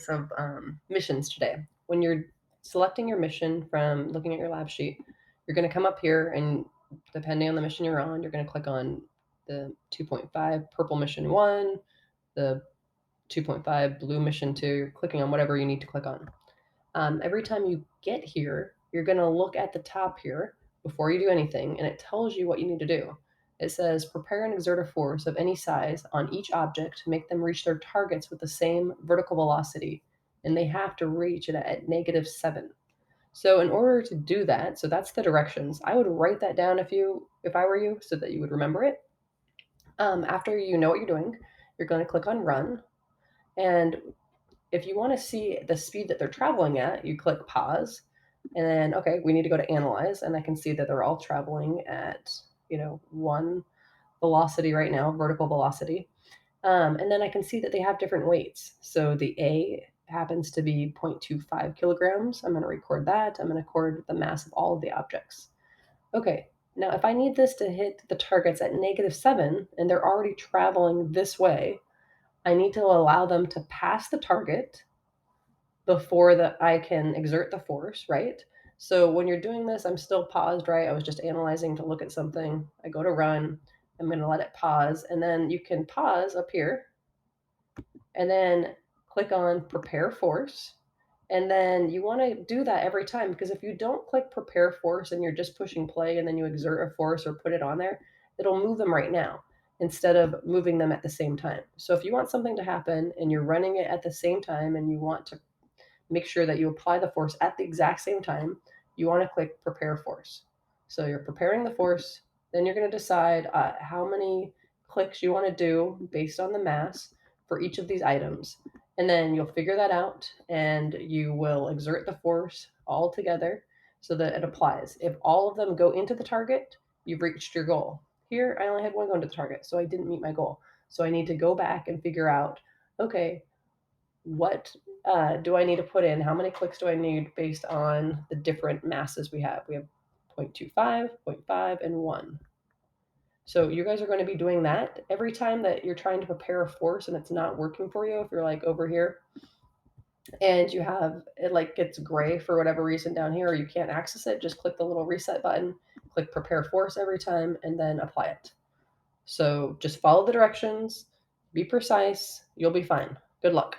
of missions today. When you're selecting your mission from looking at your lab sheet, you're going to come up here and depending on the mission you're on, you're going to click on the 2.5 purple mission 1, the 2.5 blue mission 2. You're clicking on whatever you need to click on. Every time you get here, you're going to look at the top here before you do anything, and it tells you what you need to do. It says prepare and exert a force of any size on each object to make them reach their targets with the same vertical velocity, and they have to reach it at -7. So in order to do that, so that's the directions. I would write that down if I were you, so that you would remember it. After you know what you're doing, you're going to click on run, and if you want to see the speed that they're traveling at, you click pause, and then okay, we need to go to analyze, and I can see that they're all traveling at one velocity right now, vertical velocity. And then I can see that they have different weights. So the A happens to be 0.25 kilograms. I'm going to record that. I'm going to record the mass of all of the objects. Okay, now if I need this to hit the targets at -7 and they're already traveling this way, I need to allow them to pass the target before that I can exert the force, right? So when you're doing this, I'm still paused, right? I was just analyzing to look at something. I go to run. I'm going to let it pause. And then you can pause up here and then click on prepare force. And then you want to do that every time because if you don't click prepare force and you're just pushing play and then you exert a force or put it on there, it'll move them right now instead of moving them at the same time. So if you want something to happen and you're running it at the same time and you want to make sure that you apply the force at the exact same time, you want to click prepare force. So you're preparing the force, then you're going to decide how many clicks you want to do based on the mass for each of these items. And then you'll figure that out and you will exert the force all together so that it applies. If all of them go into the target, you've reached your goal. Here, I only had one go into the target, so I didn't meet my goal. So I need to go back and figure out, okay, what do I need to put in? How many clicks do I need based on the different masses we have? We have 0.25, 0.5, and 1. So you guys are going to be doing that every time that you're trying to prepare a force and it's not working for you. If you're like over here and you have it like gets gray for whatever reason down here or you can't access it, just click the little reset button, click prepare force every time, and then apply it. So just follow the directions, be precise, you'll be fine. Good luck.